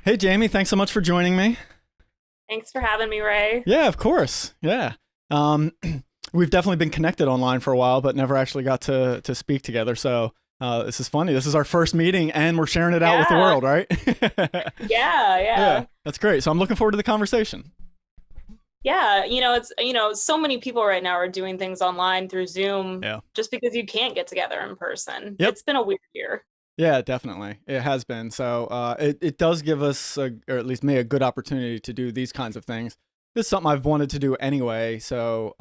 Hey, Jamie, thanks so much for joining me. Thanks for having me, Ray. Yeah, of course. Yeah. Um, we've definitely been connected online for a while, but never actually got to speak together. So this is funny. This is our first meeting, and we're sharing it out with the Yeah, world, right? yeah, Yeah, yeah. that's great. So I'm looking forward to the conversation. Yeah, so many people right now are doing things online through Zoom Yeah. just because you can't get together in person. Yep. It's been a weird year. Yeah, definitely. It has been. So it does give us, or at least me, a good opportunity to do these kinds of things. This is something I've wanted to do anyway. So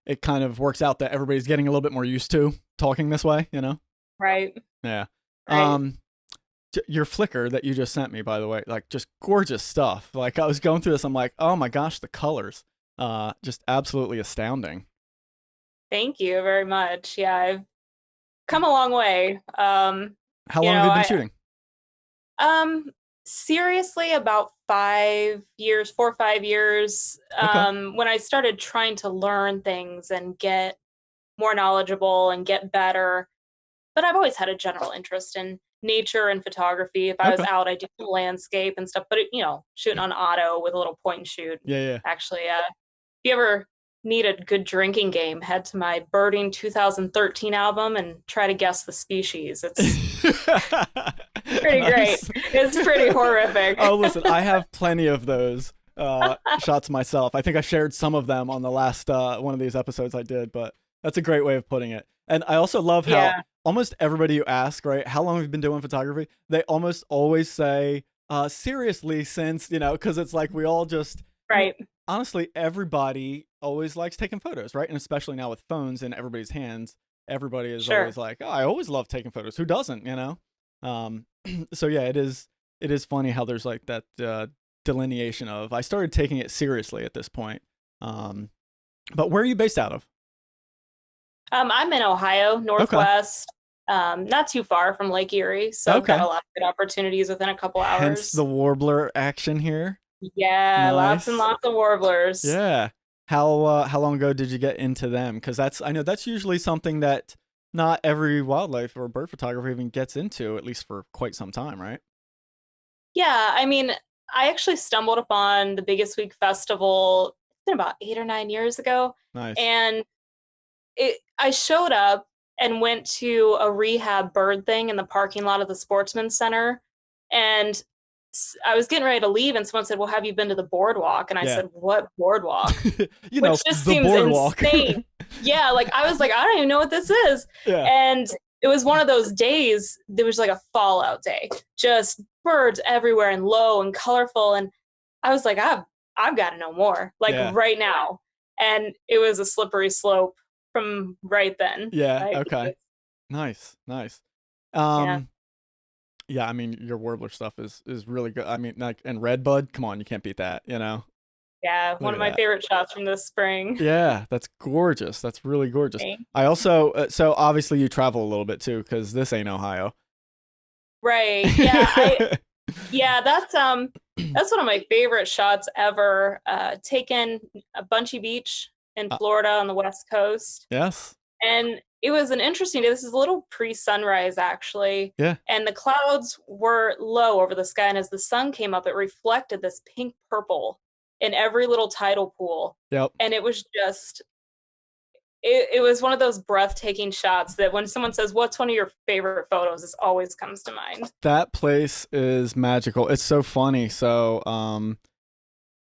it kind of works out that everybody's getting a little bit more used to talking this way. Right, Yeah. right. Um, your Flickr that you just sent me, by the way, like just gorgeous stuff. Like I was going through this, I'm like, oh my gosh, the colors, just absolutely astounding. Thank you very much. Yeah, I've come a long way. How You long have know, you been I shooting? um seriously about 5 years, 4 or 5 years, Okay. when I started trying to learn things and get more knowledgeable and get better. But I've always had a general interest in nature and photography. If I was Okay. out, I do landscape and stuff, but shooting on auto with a little point and shoot. Yeah, yeah. Actually, if you ever need a good drinking game, head to my Birding 2013 album and try to guess the species. It's pretty great. Nice. It's pretty horrific. Oh, listen, I have plenty of those shots myself. I think I shared some of them on the last one of these episodes I did, but that's a great way of putting it. And I also love how Yeah, almost everybody you ask, right, how long have you been doing photography? They almost always say, seriously, since, because it's like we all just, I mean, right. honestly, everybody always likes taking photos, right? And especially now with phones in everybody's hands, everybody is always Sure. like, oh, I always love taking photos. Who doesn't? Um, so yeah, it is funny how there's like that delineation of I started taking it seriously at this point. Um, but where are you based out of? I'm in Ohio, Okay. Northwest, not too far from Lake Erie, so I've got a Okay. lot of good opportunities within a couple Hence the hours. warbler action here. Yeah, lots and Nice. lots of warblers. Yeah. How long ago did you get into them? Because I know that's usually something that not every wildlife or bird photographer even gets into, at least for quite some time, right? Yeah, I mean, I actually stumbled upon the Biggest Week Festival, it's been about 8 or 9 years ago, Nice. and I showed up and went to a rehab bird thing in the parking lot of the Sportsman Center, and I was getting ready to leave, and someone said, "Well, have you been to the boardwalk?" And I Yeah. said, "What boardwalk?" Which just The seems boardwalk. insane. Yeah, like I was like, I don't even know what this is. Yeah. And it was one of those days, there was like a fallout day, just birds everywhere and low and colorful. And I was like, I've got to know more, like Yeah. right now. And it was a slippery slope from right then. Yeah. Like, Okay. Nice. Nice. yeah, Um, yeah, I mean your warbler stuff is really good. I mean, like and redbud, come on, you can't beat that. yeah, Look one at of my that. favorite shots from this spring. Yeah, that's gorgeous. That's really gorgeous. Thank I you. also so obviously you travel a little bit too because this ain't Ohio. Right. Yeah, that's one of my favorite shots ever. Taken at Bunchy Beach in Uh, Florida on the West Coast. yes. And it was an interesting day. This is a little pre-sunrise actually. Yeah. And the clouds were low over the sky. And as the sun came up, it reflected this pink purple in every little tidal pool. Yep. And it was just it was one of those breathtaking shots that when someone says, "What's one of your favorite photos?" This always comes to mind. That place is magical. It's so funny. So,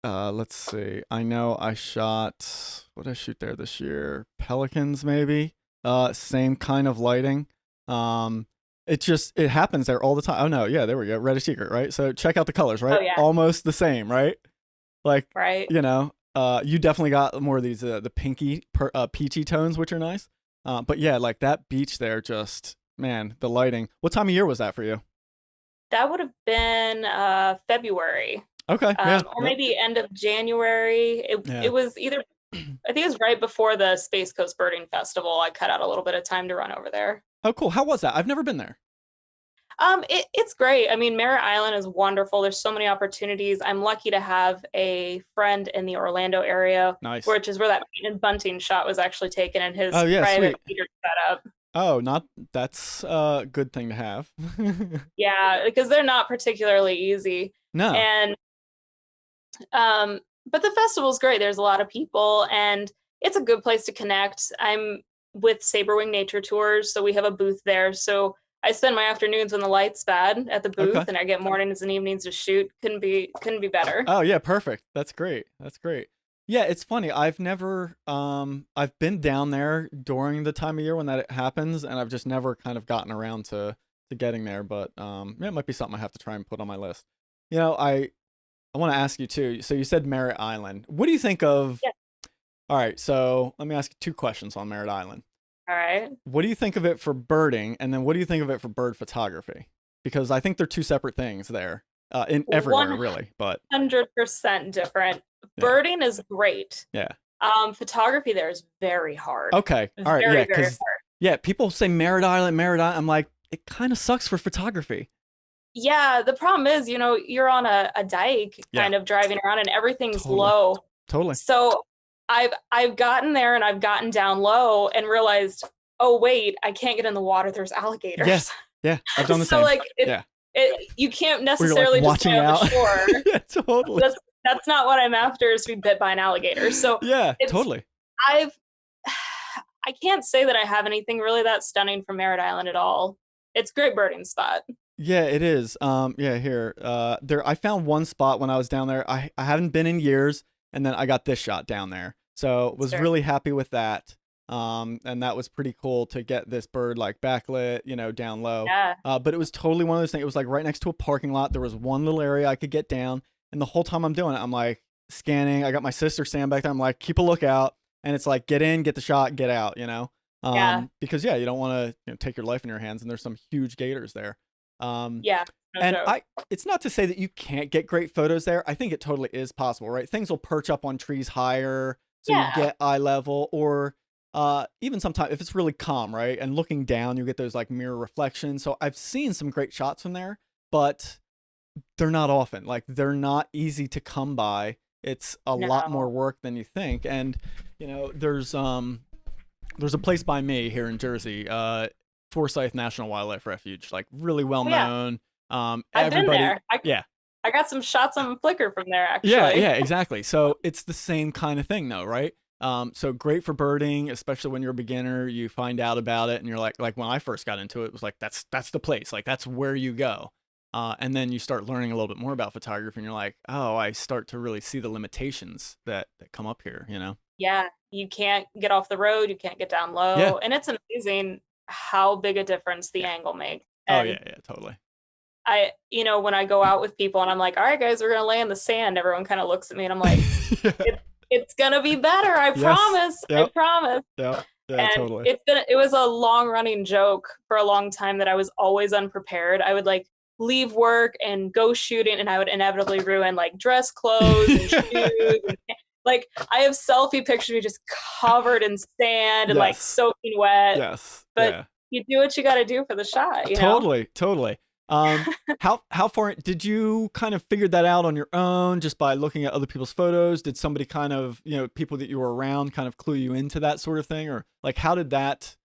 let's see. I know I shot what did I shoot there this year? Pelicans, maybe. Same kind of lighting. Um, it happens there all the time. Oh no, yeah, there we go. Reddish egret, right? So check out the colors, Oh right? yeah, Almost the same, right? Like, right. you definitely got more of these the pinky, peachy tones, which are nice. But yeah, like that beach there, just man, the lighting. What time of year was that for you? That would have been February, Okay, yeah, or yep, maybe end of January. It yeah. was either, I think it was right before the Space Coast Birding Festival. I cut out a little bit of time to run over there. Oh, cool. How was that? I've never been there. It's great. I mean, Merritt Island is wonderful. There's so many opportunities. I'm lucky to have a friend in the Orlando area, Nice. which is where that painted bunting shot was actually taken in Oh his yeah, private sweet. feeder setup. Oh, not that's a good thing to have. Yeah, because they're not particularly easy. No. And but the festival's great. There's a lot of people and it's a good place to connect. I'm with Saberwing Nature Tours, so we have a booth there. So I spend my afternoons when the light's bad at the booth Okay. and I get mornings and evenings to shoot. Couldn't be better. Oh yeah, perfect. That's great. That's great. Yeah, it's funny. I've been down there during the time of year when that happens, and I've just never kind of gotten around to getting there. But yeah, it might be something I have to try and put on my list. You know, I want to ask you too. So you said Merritt Island. What do you think of? Yeah. All right, so let me ask you two questions on Merritt Island. All right. What do you think of it for birding, and then what do you think of it for bird photography? Because I think they're two separate things there, in everywhere really. But 100% different. yeah, Birding is great. yeah. Photography there is very hard. Okay. All right. Yeah. Very, very Because hard. yeah, people say Merritt Island, Merritt Island. I'm like, it kind of sucks for photography. Yeah, the problem is, you're on a dike Yeah. kind of driving around and everything's Totally. low. Totally. So I've gotten there and I've gotten down low and realized, oh wait, I can't get in the water. There's Yeah. alligators. Yeah. I've done the So same. like Yeah. you can't Where you're like necessarily just watching stay on the out. shore. Yeah. Totally. That's not what I'm after, is to be bit by an alligator. So Yeah. it's Totally. I've I can't say that I have anything really that stunning from Merritt Island at all. It's a great birding spot. Yeah, it is. Yeah, here. I found one spot when I was down there. I haven't been in years, and then I got this shot down there. So was Sure. really happy with that. And that was pretty cool to get this bird like backlit, down low. Yeah. But it was totally one of those things. It was like right next to a parking lot. There was one little area I could get down, and the whole time I'm doing it, I'm like scanning. I got my sister standing back there. I'm like, keep a lookout, and it's like get in, get the shot, get out. Yeah. Because yeah, you don't want to take your life in your hands, and there's some huge gators there. Um, Yeah. No and joke. it's not to say that you can't get great photos there. I think it totally is possible, right? Things will perch up on trees higher, so you Yeah. get eye level, or even sometimes if it's really calm, right? And looking down, you get those like mirror reflections. So I've seen some great shots from there, but they're not often. Like they're not easy to come by. It's a lot more No. work than you think. And there's a place by me here in Jersey, Forsyth National Wildlife Refuge, like really well Oh yeah. known. I've been Everybody, there. I yeah, I got some shots on Flickr from there yeah, actually. yeah, exactly. So it's the same kind of thing, though, right? So great for birding, especially when you're a beginner. You find out about it, and you're like when I first got into it, it was like that's the place, like that's where you go. And then you start learning a little bit more about photography, and you're like, oh, I start to really see the limitations that come up here. Yeah, you can't get off the road, you can't get down Yeah, low, and it's amazing how big a difference the yeah. angle makes. Oh And yeah, yeah, totally. when I go out with people and I'm like, all right, guys, we're gonna lay in the sand, everyone kind of looks at me and I'm like, Yeah. it's gonna be better, I Yes. promise, I Yep. promise. Yep. Yeah. And Totally. it was a long running joke for a long time that I was always unprepared. I would like leave work and go shooting and I would inevitably ruin like dress clothes and shoes. And, like I have selfie pictures of me just covered in sand and like Yes. soaking wet. Yes. But Yeah. you do what you got to do for the shot. Totally. Totally. How far did you kind of figure that out on your own just by looking at other people's photos? Did somebody kind of, people that you were around kind of clue you into that sort of thing? Or like how did that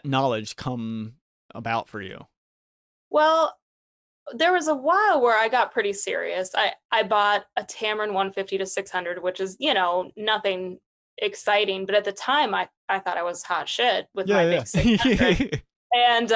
knowledge come about for you? Well, there was a while where I got pretty serious. I bought a Tamron 150 to 600, which is, nothing exciting, but at the time I thought I was hot shit with my Yeah, big 600. And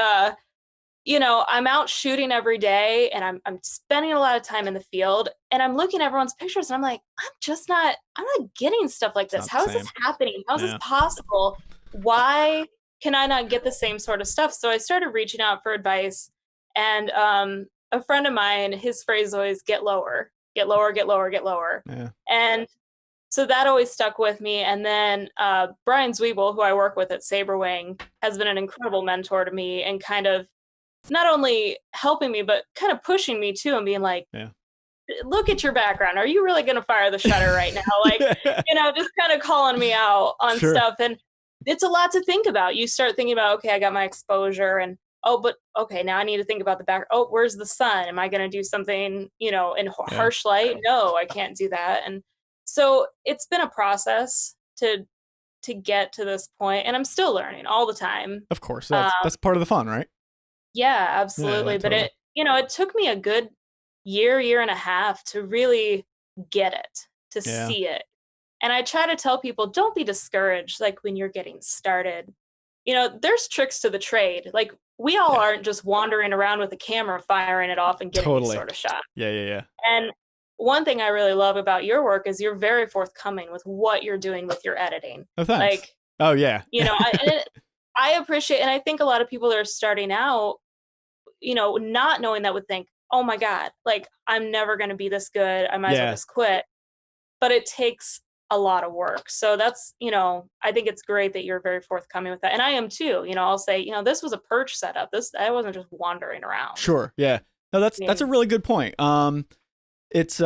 I'm out shooting every day and I'm spending a lot of time in the field and I'm looking at everyone's pictures and I'm like, I'm not getting stuff like It's this. not the How is this same. happening? How is this Yeah. possible? Why can I not get the same sort of stuff? So I started reaching out for advice and a friend of mine, his phrase is always get lower, get lower, get lower, get lower. Yeah. And so that always stuck with me. And then Brian Zwiebel, who I work with at Saberwing, has been an incredible mentor to me and kind of not only helping me, but kind of pushing me too and being like, Yeah. look at your background. Are you really going to fire the shutter right now? Like, just kind of calling me out on Sure. stuff. And it's a lot to think about. You start thinking about, okay, I got my exposure and, oh, but okay, now I need to think about the back. Oh, where's the sun? Am I going to do something, in harsh light? No, I can't do that. And so it's been a process to to get to this point, and I'm still learning all the time. Of course, Um, that's part of the fun, right? yeah, Yeah, absolutely. But totally. it took me a good year and a half to really get it, to Yeah, see it. And I try to tell people, don't be discouraged, like when you're getting started. There's tricks to the trade. Like we all yeah, aren't just wandering around with a camera, firing it off and getting these totally. sort of shots. Yeah, yeah, yeah. And one thing I really love about your work is you're very forthcoming with what you're doing with your editing. Oh, thanks. Like, Oh, yeah. I appreciate, and I think a lot of people that are starting out, not knowing that would think, oh my God, like I'm never going to be this good. I might as well Yeah, just quit. But it takes a lot of work. So that's, I think it's great that you're very forthcoming with that. And I am too. I'll say, this was a perch setup. I wasn't just wandering around. sure. Yeah. No, I that's a mean, really good point. It's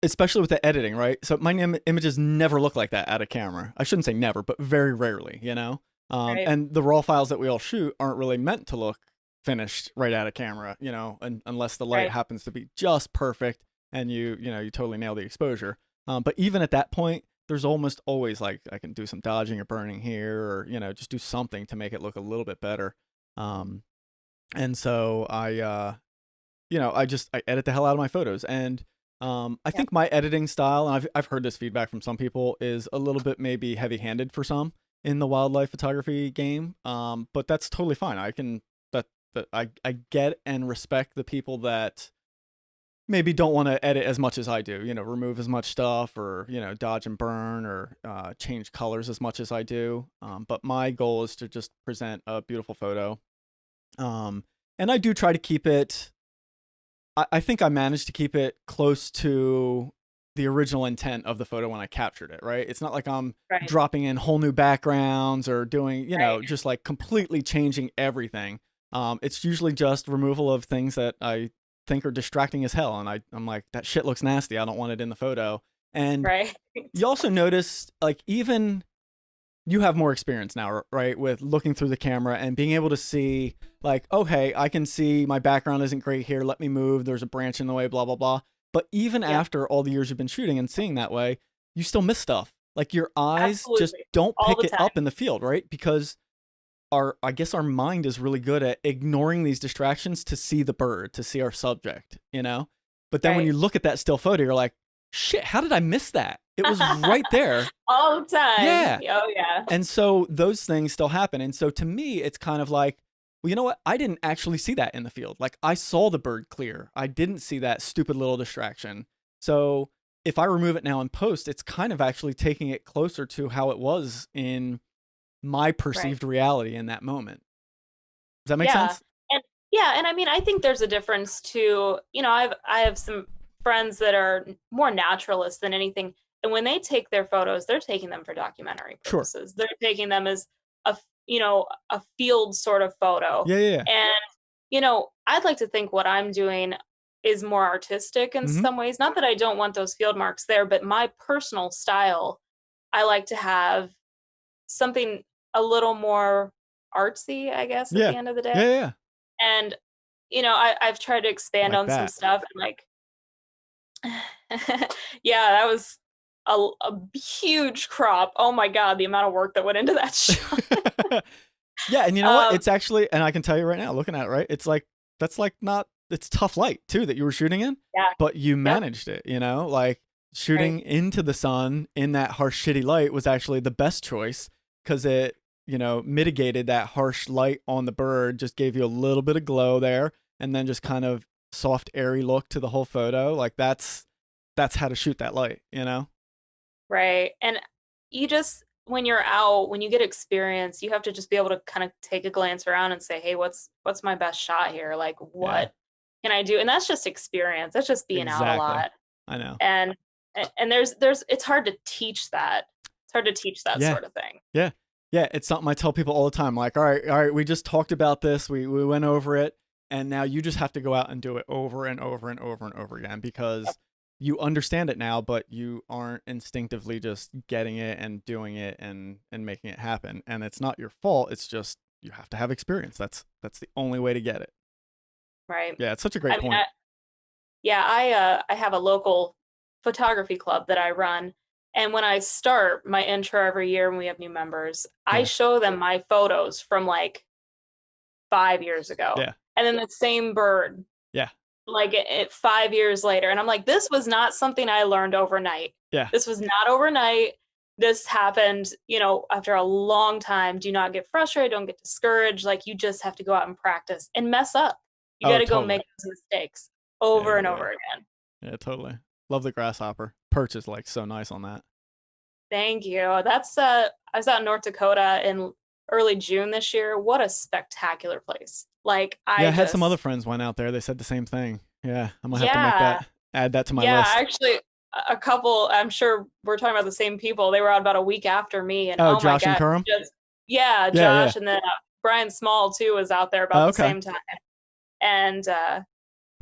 especially with the editing, right? So my images never look like that out of camera. I shouldn't say never, but very rarely, you know. right, And the raw files that we all shoot aren't really meant to look finished right out of camera, unless the light right, happens to be just perfect and you totally nail the exposure. But even at that point, there's almost always like I can do some dodging or burning here, or just do something to make it look a little bit better. Um, and so I edit the hell out of my photos. And I yeah, think my editing style, and I've heard this feedback from some people, is a little bit maybe heavy handed for some in the wildlife photography game. But that's totally fine. I get and respect the people that maybe don't want to edit as much as I do, remove as much stuff, or, dodge and burn, or change colors as much as I do. But my goal is to just present a beautiful photo. Um, and I do try to keep it, I think I managed to keep it close to the original intent of the photo when I captured it, right? It's not like I'm right, dropping in whole new backgrounds or doing, right, just like completely changing everything. It's usually just removal of things that I think are distracting as hell. And I'm like, that shit looks nasty. I don't want it in the photo. And right, you also notice, like, even you have more experience now, right? With looking through the camera and being able to see, like, okay, I can see my background isn't great here. Let me move. There's a branch in the way, blah, blah, blah. But even yeah, after all the years you've been shooting and seeing that way, you still miss stuff. Like your eyes just absolutely, don't all pick the it time, up in the field, right? Because I guess our mind is really good at ignoring these distractions to see the bird, to see our subject. But then when right, you look at that still photo, you're like, shit, how did I miss that? It was right there. all the time. Yeah. Oh yeah, And so those things still happen. And so to me, it's kind of like, well, you know what? I didn't actually see that in the field. Like I saw the bird clear. I didn't see that stupid little distraction. So if I remove it now in post, it's kind of actually taking it closer to how it was in my right. perceived reality in that moment. Does that make Yeah. sense? And yeah, and I mean, I think there's a difference too. I have some friends that are more naturalists than anything. And when they take their photos, they're taking them for documentary Sure. purposes. They're taking them as a field sort of photo. Yeah, yeah, yeah. And I'd like to think what I'm doing is more artistic in Mm-hmm. some ways. Not that I don't want those field marks there, but my personal style, I like to have something a little more artsy, I guess, at Yeah. the end of the day. Yeah, yeah, yeah. And, I've tried to expand Like on some that. stuff and like yeah, that was a huge crop. Oh my god, the amount of work that went into that shot. Yeah, and you know what? Um, It's actually, and I can tell you right now, looking at it, right? It's like that's like not. It's tough light too that you were shooting in, yeah, but you yep, managed it. Like right, shooting into the sun in that harsh, shitty light was actually the best choice because it, mitigated that harsh light on the bird, just gave you a little bit of glow there, and then just kind of soft, airy look to the whole photo. Like that's how to shoot that light. right. And you just when you're out, when you get experience, you have to just be able to kind of take a glance around and say, "Hey, what's my best shot here? Like, Yeah, what can I do?" And that's just experience. That's just being out a exactly. lot. I know. And there's it's hard to teach that. It's hard to teach that Yeah. sort of thing. Yeah. Yeah, it's something I tell people all the time. Like, all right, we just talked about this. We went over it, and now you just have to go out and do it over and over and over and over again Yep. because you understand it now, but you aren't instinctively just getting it and doing it and making it happen. And it's not your fault. It's just you have to have experience. That's the only way to get it. Right. Yeah, it's such a I great mean, point. yeah, I have a local photography club that I run, And when I start my intro every year when we have new members, I Yeah. show them my photos from like 5 years ago. Yeah. And then the same bird, Yeah. like 5 years later. And I'm like, this was not something I learned overnight. Yeah. This was not overnight. This happened, after a long time. Do not get frustrated. Don't get discouraged. Like, you just have to go out and practice and mess up. You got Oh, to go totally. make those mistakes Yeah. over Yeah. and over Yeah. again. Yeah. Totally. Love the grasshopper. Perch is like so nice on that. Thank you. That's I was out in North Dakota in early June this year. What a spectacular place. Like, Yeah, I I had some other just friends went out there. They said the same thing. Yeah, I'm gonna have to yeah. add that to my Yeah, list. actually a couple, I'm sure we're talking about the same people. They were out about a week after me, and Oh, oh my Josh and God, Curram. just yeah, Yeah, yeah. Josh, and then Brian Small too was out there about Oh, the okay. same time. And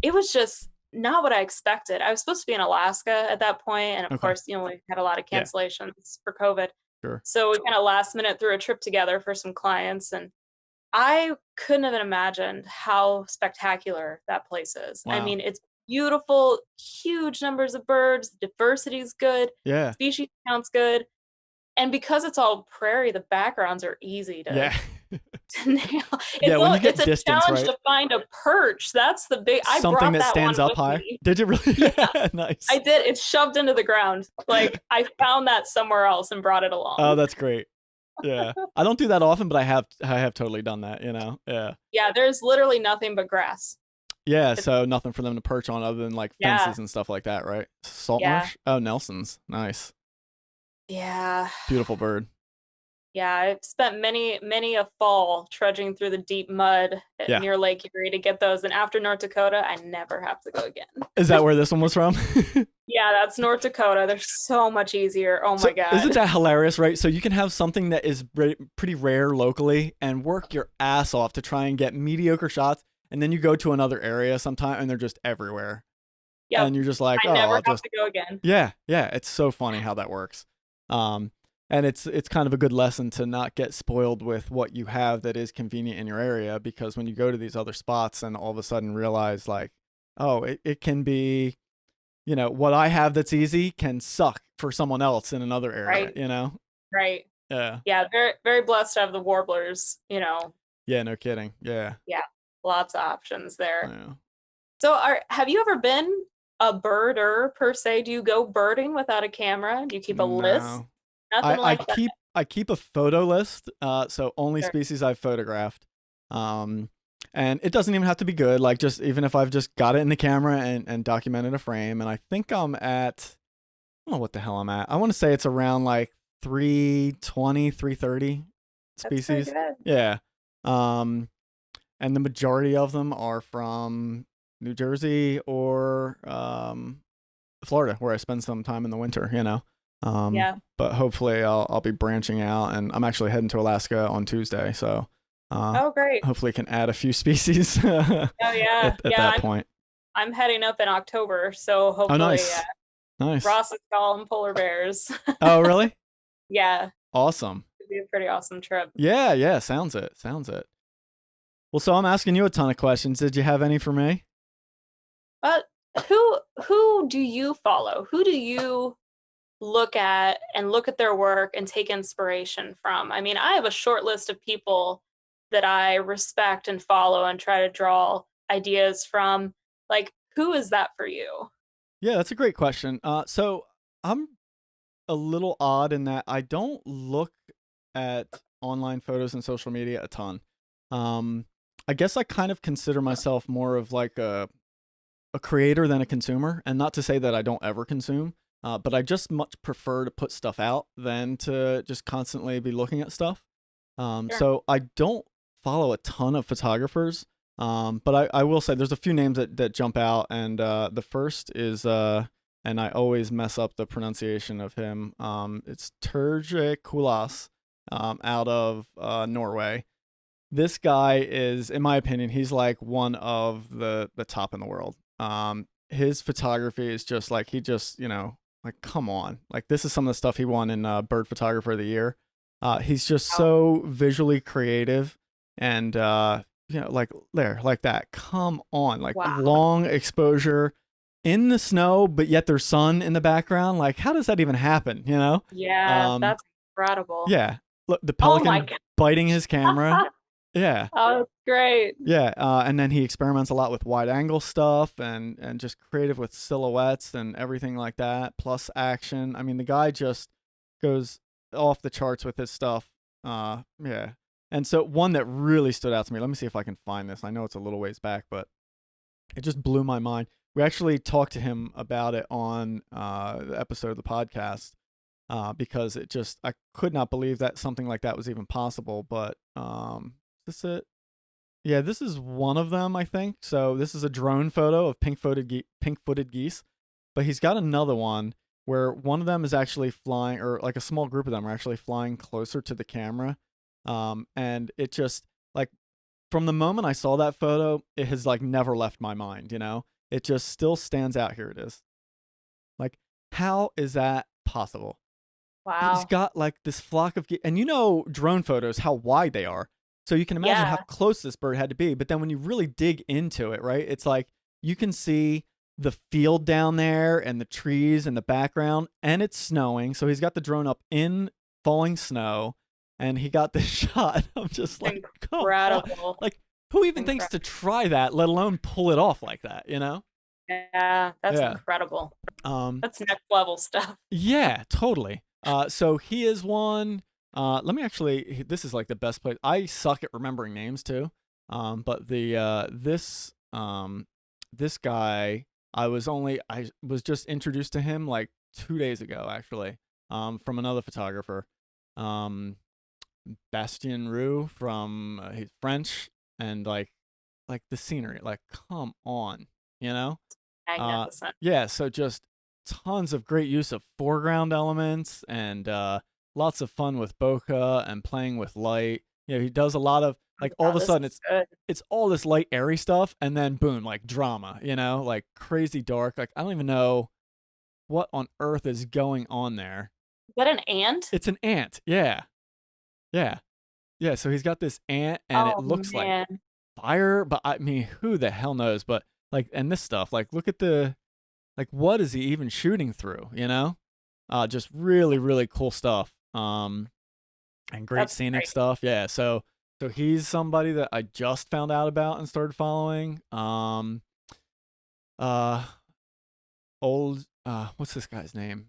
it was just not what I expected. I was supposed to be in Alaska at that point, and of Okay. course, we had a lot of Yeah. cancellations for COVID. Sure. So we kind of last minute threw a trip together for some clients, and I couldn't have imagined how spectacular that place is. I Wow. mean, it's beautiful, huge numbers of birds, diversity is good, Yeah. species count's good. And because it's all prairie, the backgrounds are easy to, Yeah. to nail. Yeah. When you It's get a distance, challenge right? to find a perch. That's the big I Something brought that that one stands up with high. me. Did you really? Yeah, I Nice. did. It's shoved into the ground. Like, I found that somewhere else and brought it Oh, along. that's great. Yeah. I don't do that often, but I have totally done that, you know. Yeah. Yeah, there's literally nothing but grass. Yeah, It's, so nothing for them to perch on other than like yeah, fences and stuff like that, right? Salt yeah, marsh? Oh, Nelson's. Nice. yeah. Beautiful bird. Yeah, I've spent many a fall trudging through the deep mud Yeah. near Lake Erie to get those. And after North Dakota, I never have to go again. Is that where this one was from? Yeah, that's North Dakota. They're so much easier. Oh So my isn't God. that hilarious, right? So you can have something that is pretty rare locally and work your ass off to try and get mediocre shots, and then you go to another area sometime and they're just everywhere, Yep. and you're just like, I oh, never I'll have just to go again. yeah, yeah. It's so funny how that works, um, and it's kind of a good lesson to not get spoiled with what you have that is convenient in your area, because when you go to these other spots and all of a sudden realize like, oh, it can be, what I have that's easy can suck for someone else in another area, Right. Right. Yeah. Yeah. Very, very blessed to have the warblers, Yeah, no kidding. Yeah. Yeah. Lots of options there. Yeah. So have you ever been a birder per se? Do you go birding without a camera? Do you keep a list? No. Nothing I like that. keep a photo list, so only Sure. species I've photographed. Um and it doesn't even have to be good, like just even if I've just got it in the camera and documented a frame, and I think I'm at, I don't know what the hell I'm at. I want to say it's around like 320, 330 That's pretty species. good. Yeah. Um and the majority of them are from New Jersey or Florida, where I spend some time in the winter. Yeah. But hopefully I'll be branching out, and I'm actually heading to Alaska on Tuesday, so Oh, great. hopefully can add a few species Oh, yeah. at Yeah. that point. I'm heading up in October, so Oh, hopefully nice, nice. Ross is calling polar bears. Oh, really? Yeah, Awesome. it'd be a pretty awesome trip. Yeah, yeah. Sounds it. Sounds it. Well, so I'm asking you a ton of questions. Did you have any for me? But who do you follow? Who do you look at and look at their work and take inspiration from? I mean, I have a short list of people that I respect and follow and try to draw ideas from. Like, who is that for you? Yeah, that's a great question. So I'm a little odd in that I don't look at online photos and social media a ton. Um, I guess I kind of consider myself more of like a creator than a consumer, and not to say that I don't ever consume, but I just much prefer to put stuff out than to just constantly be looking at stuff. Sure. So I don't follow a ton of photographers, but I will say there's a few names that jump out, and the first is and I always mess up the pronunciation of him. It's Turge Kulas, out of Norway. This guy is, in my opinion, he's like one of the top in the world. His photography is just like, he just, like, come on, like this is some of the stuff he won in Bird Photographer of the Year. He's just Wow. so visually creative, and like that. Come on, like Wow. long exposure. in the snow, but yet there's sun in the background. Like, how does that even happen? Yeah, Um, that's incredible. yeah. Look, the Oh my pelican biting his camera. god. Yeah. Oh, that's great. Yeah, and then he experiments a lot with wide angle stuff and just creative with silhouettes and everything like that, plus action. I mean, the guy just goes off the charts with his stuff. Yeah. And so one that really stood out to me. Let me see if I can find this. I know it's a little ways back, but it just blew my mind. We actually talked to him about it on the episode of the podcast because it just I could not believe that something like that was even possible. But is this it? Yeah, this is one of them, I think. So this is a drone photo of pink-footed geese, but he's got another one where one of them is actually flying, or like a small group of them are actually flying closer to the camera. And it just like from the moment I saw that photo, it has like never left my mind. It just still stands out. Here it is. Like, how is that possible? He's Wow. got like this flock of geese, and drone photos, how wide they are. So you can imagine how Yeah. close this bird had to be. But then when you really dig into it, right, it's like you can see the field down there and the trees in the background, and it's snowing. So he's got the drone up in falling snow, and he got this shot. I'm just like, come on. Incredible. Like, who even thinks to Incredible. try that, let alone pull it off like that, Yeah, that's Yeah. incredible. Um, That's next level stuff. Yeah, totally. So he is one. Let me actually. This is like the best place. I suck at remembering names too. But this guy, I was just introduced to him like 2 days ago actually. From another photographer, um, Bastien Roux from he's French, and like the scenery, like come on, you know. Uh, Magnificent. yeah, so just tons of great use of foreground elements and lots of fun with bokeh and playing with light. He does a lot of like all of Wow, a this sudden is good. it's all this light airy stuff and then boom, like drama, like crazy dark. Like I don't even know what on earth is going on there. Is that an ant? It's an ant. Yeah. Yeah. Yeah, so he's got this ant and it Oh looks like man. fire, but I mean, who the hell knows? But like and this stuff, like look at like what is he even shooting through, just really really cool stuff, and great That's scenic great. stuff. Yeah, so he's somebody that I just found out about and started following. Uh old What's this guy's name?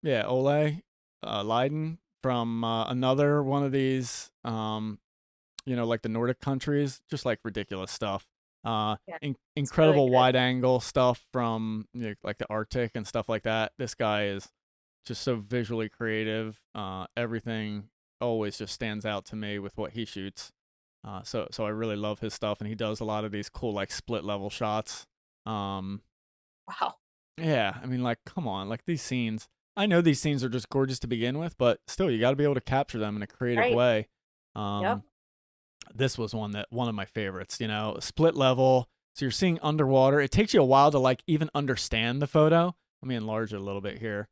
Yeah, Ole Leiden from another one of these like the Nordic countries, just like ridiculous stuff. Yeah, it's really Incredible good. wide angle stuff from like the Arctic and stuff like that. This guy is just so visually creative. Everything always just stands out to me with what he shoots. So I really love his stuff, and he does a lot of these cool like split level shots. Um, Wow. yeah, I mean, like, come on, like these scenes. I know these scenes are just gorgeous to begin with, but still, you got to be able to capture them in a creative Right. way. Yep. Um, this was one of my favorites. Split level. So you're seeing underwater. It takes you a while to like even understand the photo. Let me enlarge it a little bit here.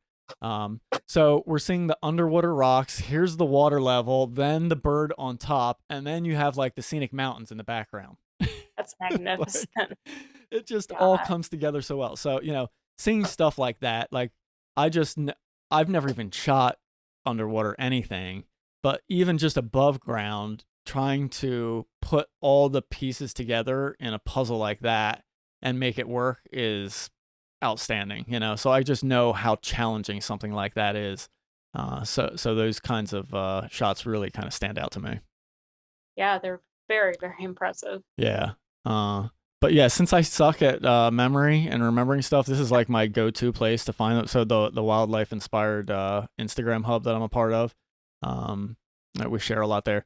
So we're seeing the underwater rocks. Here's the water level, then the bird on top, and then you have like the scenic mountains in the background. That's Like, magnificent. it just all God. comes together so well. So seeing stuff like that, like I've never even shot underwater anything, but even just above ground, trying to put all the pieces together in a puzzle like that and make it work is outstanding. So I just know how challenging something like that is. So those kinds of shots really kind of stand out to me. Yeah, they're very, very impressive. Yeah. But yeah, since I suck at memory and remembering stuff, this is like my go-to place to find it. So the wildlife inspired Instagram hub that I'm a part of, that we share a lot there.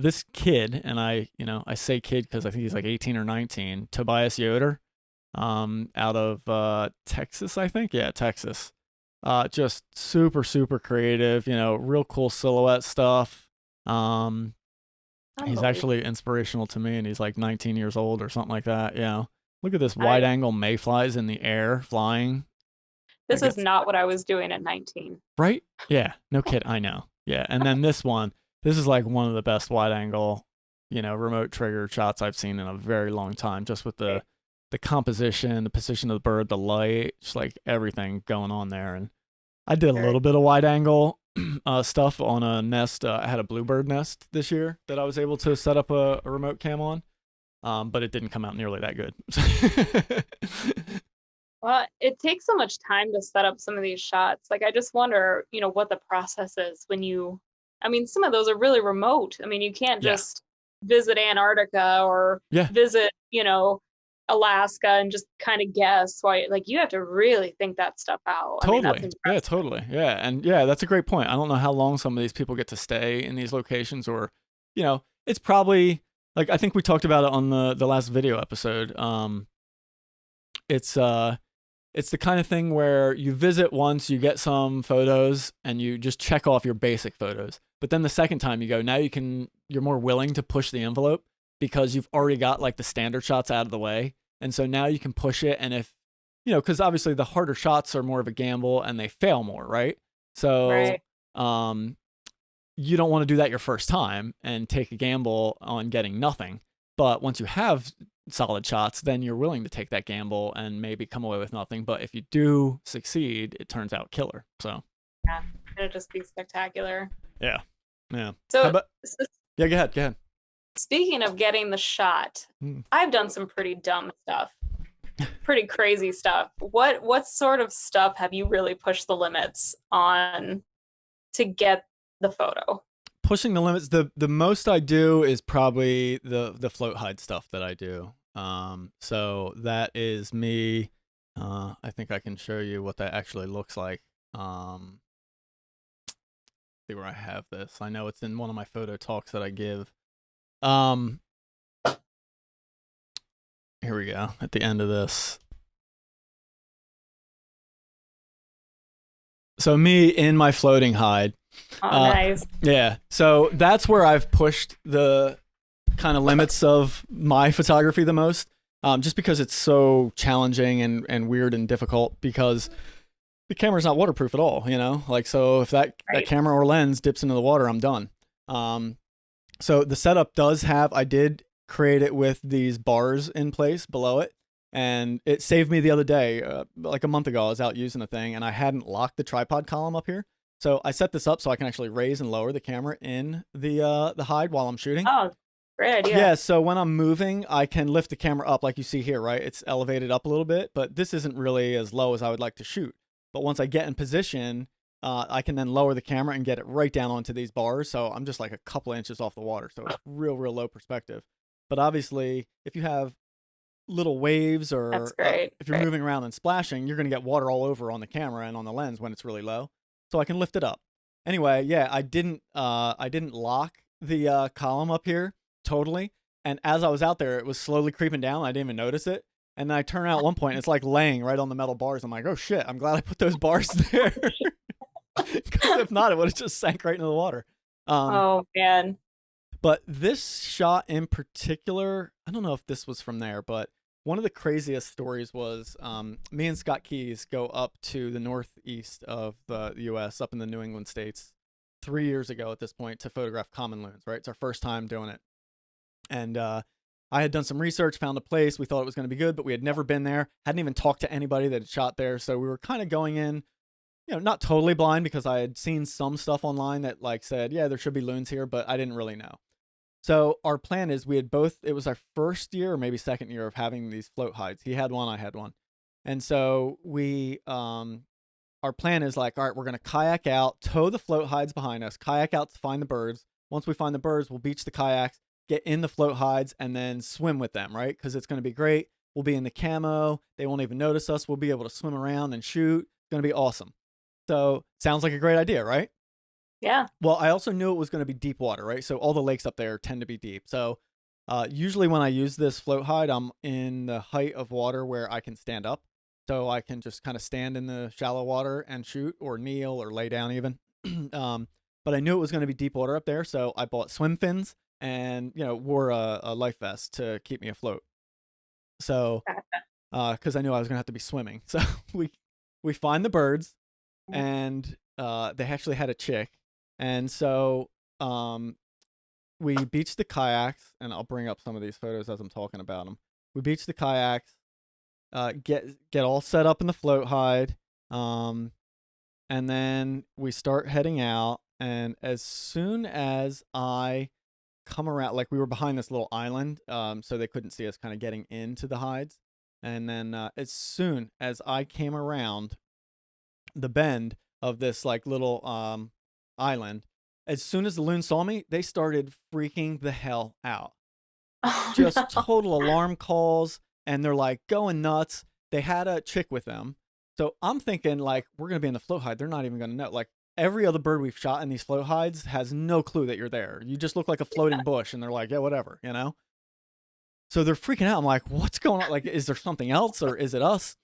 This kid, and I say kid because I think he's like 18 or 19, Tobias Yoder, out of Texas, I think. Yeah, Texas. Just super super creative. Real cool silhouette stuff. He's actually inspirational to me, and he's like 19 years old or something like that. Look at this wide angle mayflies in the air flying. This is not what I was doing at 19. Right? Yeah, no kid. I know. Yeah, and then this is like one of the best wide angle, remote trigger shots I've seen in a very long time. Just with the the composition, the position of the bird, the light, just like everything going on there. And I did a Very little bit of wide angle stuff on a nest. I had a bluebird nest this year that I was able to set up a remote cam on, but it didn't come out nearly that good. Well, it takes so much time to set up some of these shots. Like, I just wonder, what the process is when I mean, some of those are really remote. I mean, you can't Yeah. just visit Antarctica or Yeah. visit, Alaska and just kind of guess why. Like, you have to really think that stuff out. I mean, that's Totally. Yeah, impressive. totally. Yeah. And yeah, that's a great point. I don't know how long some of these people get to stay in these locations, or, it's probably like, I think we talked about it on the last video episode. It's it's the kind of thing where you visit once, you get some photos, and you just check off your basic photos. But then the second time you go, now you're more willing to push the envelope because you've already got like the standard shots out of the way. And so now you can push it. And if, because obviously the harder shots are more of a gamble and they fail more, right? So, Right. you don't want to do that your first time and take a gamble on getting nothing. But once you have solid shots, then you're willing to take that gamble and maybe come away with nothing. But if you do succeed, it turns out killer. So Yeah. It'll just be spectacular. yeah, yeah. So, So yeah, go ahead, go ahead. speaking of getting the shot, I've done some pretty dumb stuff, pretty crazy stuff. What sort of stuff have you really pushed the limits on to get the photo? Pushing the limits. The most I do is probably the float hide stuff that I do. So that is me. I think I can show you what that actually looks like. See where I have this. I know it's in one of my photo talks that I give. Here we go. At the end of this. So me in my floating hide. Oh, nice. Yeah. So that's where I've pushed the kind of limits of my photography the most. Just because it's so challenging and weird and difficult, because the camera's not waterproof at all, Like, so if that camera or lens dips into the water, I'm done. So the setup I did create it with these bars in place below it. And it saved me the other day, like a month ago, I was out using the thing and I hadn't locked the tripod column up here. So I set this up so I can actually raise and lower the camera in the hide while I'm shooting. Oh, great idea. Yeah, so when I'm moving, I can lift the camera up like you see here, right? It's elevated up a little bit, but this isn't really as low as I would like to shoot. But once I get in position, I can then lower the camera and get it right down onto these bars. So I'm just like a couple inches off the water. So it's real low perspective. But obviously, if you have little waves or That's great. if you're moving around and splashing, you're going to get water all over on the camera and on the lens when it's really low. So I can lift it up. Anyway, yeah, I didn't lock the column up here totally. And as I was out there, it was slowly creeping down. I didn't even notice it. And then I turn out at one point, and it's like laying right on the metal bars. I'm like, oh shit, I'm glad I put those bars there. Because if not, it would have just sank right into the water. Oh man. But this shot in particular, I don't know if this was from there, but one of the craziest stories was me and Scott Keys go up to the northeast of the U.S., up in the New England states, 3 years ago at this point to photograph common loons, right? It's our first time doing it. And I had done some research, found a place. We thought it was going to be good, but we had never been there, hadn't even talked to anybody that had shot there. So we were kind of going in, not totally blind, because I had seen some stuff online that like said, yeah, there should be loons here, but I didn't really know. So our plan is it was our first year or maybe second year of having these float hides. He had one, I had one. And so our plan is like, all right, we're going to kayak out, tow the float hides behind us, kayak out to find the birds. Once we find the birds, we'll beach the kayaks, get in the float hides, and then swim with them, right? Because it's going to be great. We'll be in the camo. They won't even notice us. We'll be able to swim around and shoot. It's going to be awesome. So sounds like a great idea, right? Yeah. Well, I also knew it was going to be deep water, right? So all the lakes up there tend to be deep. So usually when I use this float hide, I'm in the height of water where I can stand up. So I can just kind of stand in the shallow water and shoot, or kneel, or lay down even. But I knew it was going to be deep water up there. So I bought swim fins and, wore a life vest to keep me afloat. So, because I knew I was going to have to be swimming. So we find the birds, and they actually had a chick. And so we beached the kayaks, and I'll bring up some of these photos as I'm talking about them. We beached the kayaks, get all set up in the float hide, and then we start heading out. And as soon as I come around, like we were behind this little island, so they couldn't see us kind of getting into the hides. And then as soon as I came around the bend of this like little island, as soon as the loon saw me, they started freaking the hell out. Oh, Just no. total alarm calls, and they're like going nuts. They had a chick with them. So I'm thinking like we're gonna be in the float hide. They're not even gonna know. Like every other bird we've shot in these float hides has no clue that you're there. You just look like a floating bush, and they're like, yeah, whatever, you know? So they're freaking out. I'm like, what's going on? Like, is there something else or is it us?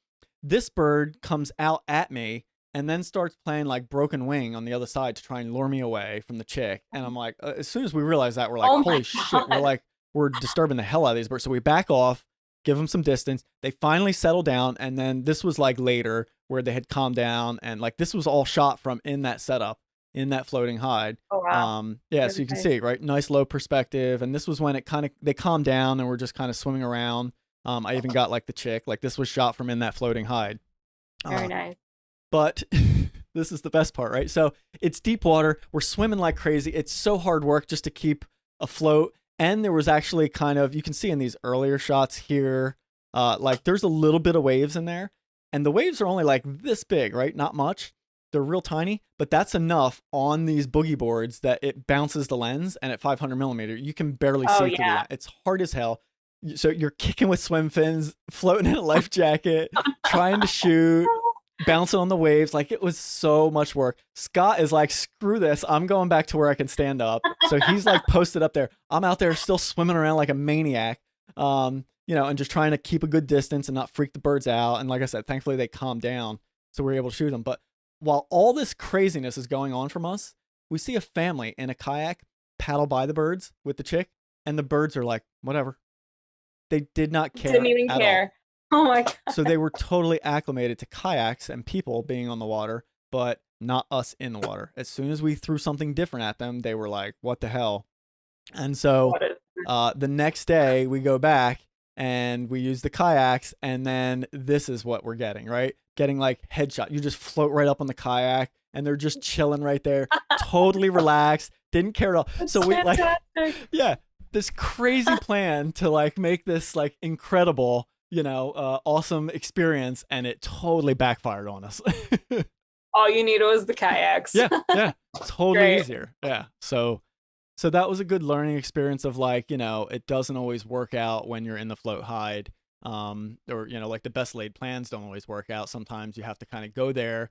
This bird comes out at me and then starts playing like Broken Wing on the other side to try and lure me away from the chick. And I'm like, as soon as we realize that, we're like, Oh my holy shit. We're God. like, we're disturbing the hell out of these birds. So we back off, give them some distance. They finally settle down. And then this was like later where they had calmed down. And like this was all shot from in that setup, in that floating hide. Oh, wow. Yeah, so Really you can nice. see, right? Nice low perspective. And this was when it kind of, they calmed down and were just kind of swimming around. I even got like the chick, like this was shot from in that floating hide. Very Uh, nice. but this is the best part, right? So it's deep water. We're swimming like crazy. It's so hard work just to keep afloat. And there was actually kind of, you can see in these earlier shots here, like there's a little bit of waves in there. And the waves are only like this big, right? Not much. They're real tiny, but that's enough on these boogie boards that it bounces the lens. And at 500 millimeter, you can barely Oh, see through the yeah. lens. It's hard as hell. So you're kicking with swim fins, floating in a life jacket, trying to shoot, bouncing on the waves. Like it was so much work. Scott is like, screw this. I'm going back to where I can stand up. So he's like posted up there. I'm out there still swimming around like a maniac. And just trying to keep a good distance and not freak the birds out. And like I said, thankfully they calmed down. So we were able to shoot them. But while all this craziness is going on from us, we see a family in a kayak paddle by the birds with the chick. And the birds are like, whatever. They did not Didn't care even at all. care. Oh my God. So they were totally acclimated to kayaks and people being on the water, but not us in the water. As soon as we threw something different at them, they were like, what the hell? And so What is the next day we go back and we use the kayaks, and then this is what we're getting, right? Getting like headshot. You just float right up on the kayak and they're just chilling right there, totally relaxed, didn't care at all. That's So we like, fantastic. yeah, this crazy plan to like make this like incredible, awesome experience, and it totally backfired on us. All you needed was the kayaks. Yeah, totally Great. easier. Yeah, so that was a good learning experience of like, it doesn't always work out when you're in the float hide, or like the best laid plans don't always work out. Sometimes you have to kind of go there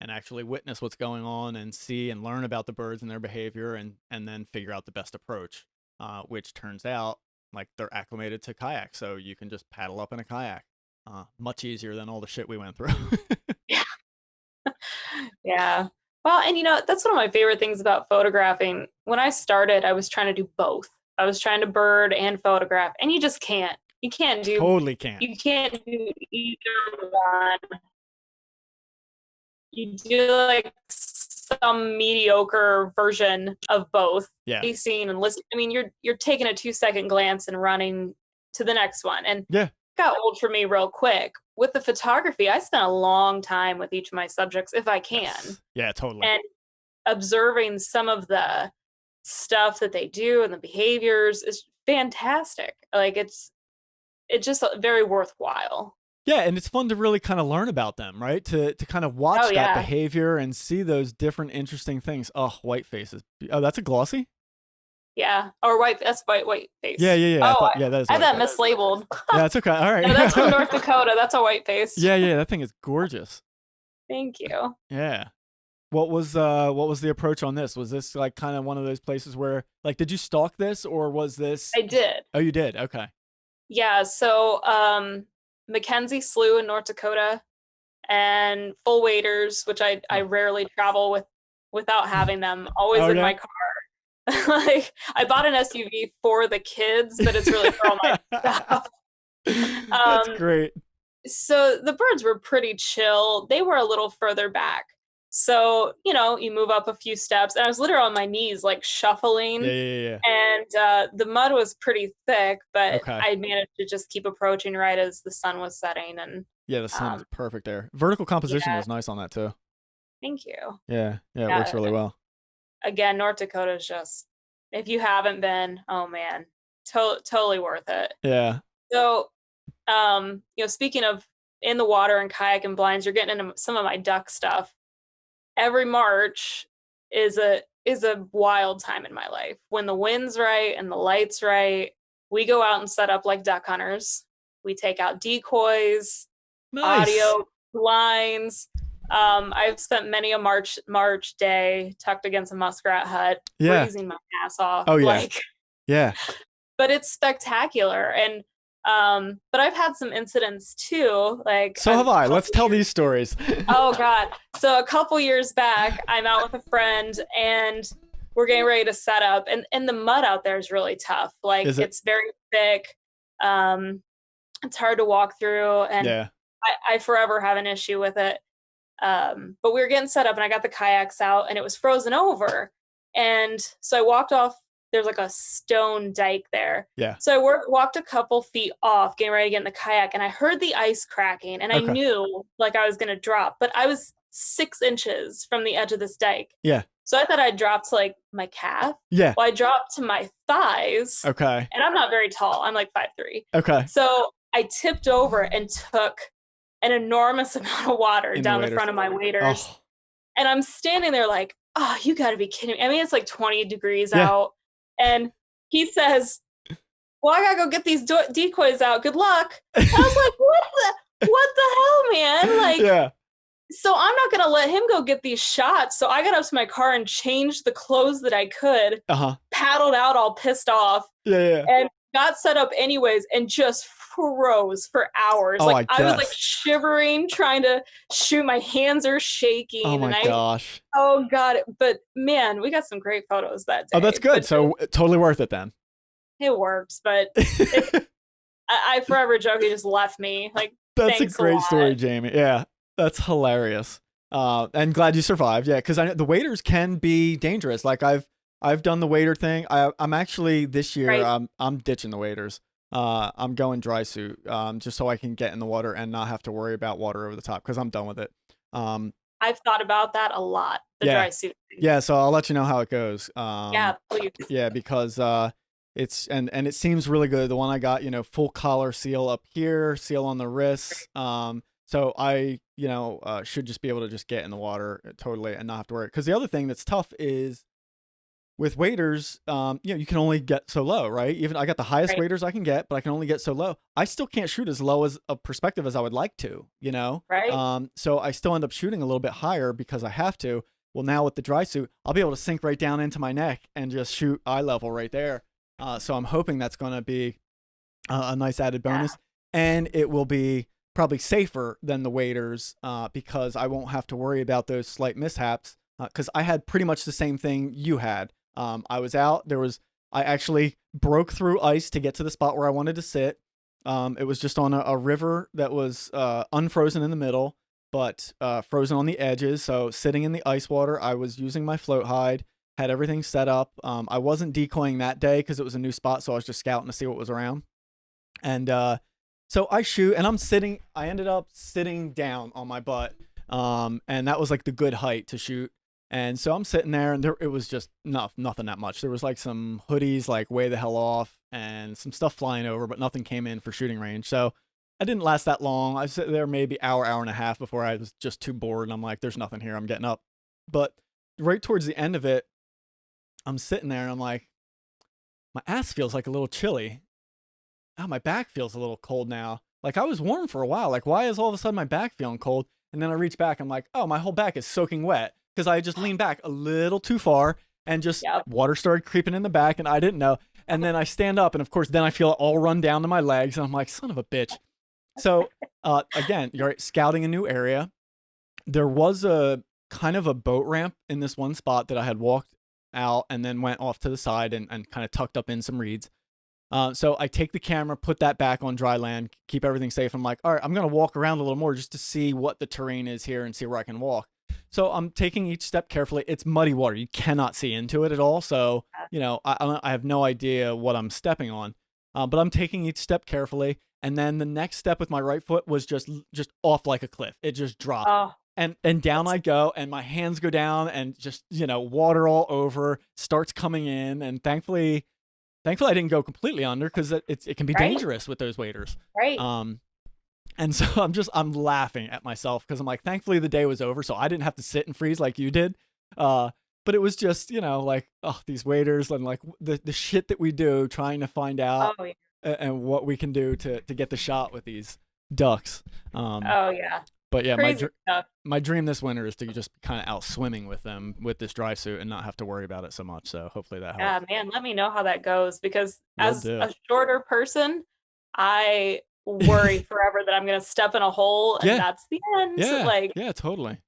and actually witness what's going on and see and learn about the birds and their behavior, and then figure out the best approach, which turns out like they're acclimated to kayak, so you can just paddle up in a kayak, much easier than all the shit we went through. Yeah. Yeah. Well, and that's one of my favorite things about photographing. When I started, I was trying to do both. I was trying to bird and photograph, and you just can't. You can't do Totally can't. you can't do either one. You do like some mediocre version of both. Yeah. Be seen and listen. I mean, you're taking a 2-second glance and running to the next one. And Yeah. it got old for me real quick. With the photography, I spent a long time with each of my subjects, if I can. Yes. Yeah, totally. And observing some of the stuff that they do and the behaviors is fantastic. Like it's just very worthwhile. Yeah, and it's fun to really kind of learn about them, right? To kind of watch Oh, that yeah. behavior and see those different interesting things. Oh, white faces. Oh, that's a glossy? Yeah. Or that's white face. Yeah. Oh, that is I have white that face. mislabeled. Yeah, it's okay. All right. No, that's from North Dakota. That's a white face. Yeah, that thing is gorgeous. Thank you. Yeah. What was the approach on this? Was this like kind of one of those places where like did you stalk this, or was this I did. Oh, you did. Okay. Yeah, so Mackenzie Slough in North Dakota and full waders, which I rarely travel without having them, always in my car. Like I bought an SUV for the kids, but it's really for all my stuff. That's great. So the birds were pretty chill. They were a little further back. So, you move up a few steps, and I was literally on my knees, like Yeah, shuffling, yeah, yeah. and the mud was pretty thick, but Okay. I managed to just keep approaching right as the sun was setting. And Yeah, the sun is um, perfect there. Vertical composition yeah, is nice on that too. thank you. Yeah, yeah, it works Yeah, really well. again, North Dakota is just, if you haven't been, oh man, totally worth it. Yeah. So, speaking of in the water and kayak and blinds, you're getting into some of my duck stuff. Every March is a wild time in my life. When the wind's right and the light's right, we go out and set up like duck hunters. We take out decoys, Nice. audio blinds. I've spent many a March day tucked against a muskrat hut, Yeah. freezing my ass off. Oh yeah. Like, Yeah. but it's spectacular. And but I've had some incidents too. Like So a have I. Let's couple tell years these stories. Oh God. So a couple years back, I'm out with a friend and we're getting ready to set up, and the mud out there is really tough. Like Is it? it's very thick. Um, it's hard to walk through, and Yeah. I forever have an issue with it. But we were getting set up and I got the kayaks out and it was frozen over. And so I walked off. There's like a stone dike there. Yeah. So I walked a couple feet off, getting ready to get in the kayak, and I heard the ice cracking, and I Okay. knew like I was going to drop, but I was 6 inches from the edge of this dike. Yeah. So I thought I'd dropped to like my calf. Yeah. Well, I dropped to my thighs. Okay. And I'm not very tall. I'm like 5'3". Okay. So I tipped over and took an enormous amount of water In down the waders. front of my waders. Oh. And I'm standing there like, oh, you got to be kidding me. I mean, it's like 20 degrees Yeah. out. And he says, well, I got to go get these decoys out. Good luck. I was like, what the hell, man? Like, Yeah. so I'm not going to let him go get these shots. So I got up to my car and changed the clothes that I could, paddled out all pissed off, Yeah. and got set up anyways, and just froze for hours. Oh, like I was like guess. shivering, trying to shoot. My hands are shaking. Oh my gosh. Oh God. But man, we got some great photos that day. Oh, that's good. But So totally worth it then. it works, but I forever joke he just left me. Like, That's a thanks great lot. story, Jamie. Yeah, that's hilarious. And glad you survived. Yeah, because I know the waders can be dangerous. Like I've done the wader thing. I'm actually this year Right. I'm ditching the waders. I'm going dry suit. Just so I can get in the water and not have to worry about water over the top because I'm done with it. I've thought about that a lot. The dry suit thing. Yeah, so I'll let you know how it goes. Yeah, please. Yeah, because it's and it seems really good. The one I got, full collar seal up here, seal on the wrists. So I, should just be able to just get in the water totally and not have to worry. Because the other thing that's tough is with waders, you can only get so low, right? Even I got the highest Right. waders I can get, but I can only get so low. I still can't shoot as low as a perspective as I would like to, Right. So I still end up shooting a little bit higher because I have to. Well, now with the dry suit, I'll be able to sink right down into my neck and just shoot eye level right there. So I'm hoping that's going to be a nice added bonus, and it will be probably safer than the waders because I won't have to worry about those slight mishaps. Because I had pretty much the same thing you had. I was out. I actually broke through ice to get to the spot where I wanted to sit. It was just on a river that was unfrozen in the middle, but frozen on the edges. So sitting in the ice water, I was using my float hide, had everything set up. I wasn't decoying that day because it was a new spot, so I was just scouting to see what was around. And so I shoot, and I ended up sitting down on my butt, and that was like the good height to shoot. And so I'm sitting there, and it was just nothing that much. There was like some hoodies like way the hell off and some stuff flying over, but nothing came in for shooting range. So I didn't last that long. I sat there maybe hour and a half before I was just too bored. And I'm like, there's nothing here. I'm getting up. But right towards the end of it, I'm sitting there and I'm like, my ass feels like a little chilly. Oh, my back feels a little cold now. Like I was warm for a while. Like why is all of a sudden my back feeling cold? And then I reach back. I'm like, oh, my whole back is soaking wet. Because I just leaned back a little too far and just water started creeping in the back and I didn't know. And then I stand up and of course then I feel it all run down to my legs and I'm like, son of a bitch. So again, you're scouting a new area. There was a kind of a boat ramp in this one spot that I had walked out and then went off to the side and kind of tucked up in some reeds. So I take the camera, put that back on dry land, keep everything safe. I'm like, all right, I'm going to walk around a little more just to see what the terrain is here and see where I can walk. So I'm taking each step carefully. It's muddy water. You cannot see into it at all. So, I have no idea what I'm stepping on. But I'm taking each step carefully. And then the next step with my right foot was just off like a cliff. It just dropped. Oh, And down I go, and my hands go down, and just, water all over starts coming in. And thankfully I didn't go completely under, because it can be right, dangerous with those waders. right. And so I'm laughing at myself, because I'm like, thankfully the day was over, so I didn't have to sit and freeze like you did. But it was just, like, oh, these waiters, and like the shit that we do trying to find out Oh, yeah. and what we can do to get the shot with these ducks. Oh, yeah. But yeah, Crazy stuff. my dream this winter is to just kind of out swimming with them with this dry suit and not have to worry about it so much. So hopefully that Yeah, helps. man, let me know how that goes, because Will as do. a shorter person, I worry forever that I'm gonna step in a hole and Yeah, that's the end. yeah, Like, yeah, totally.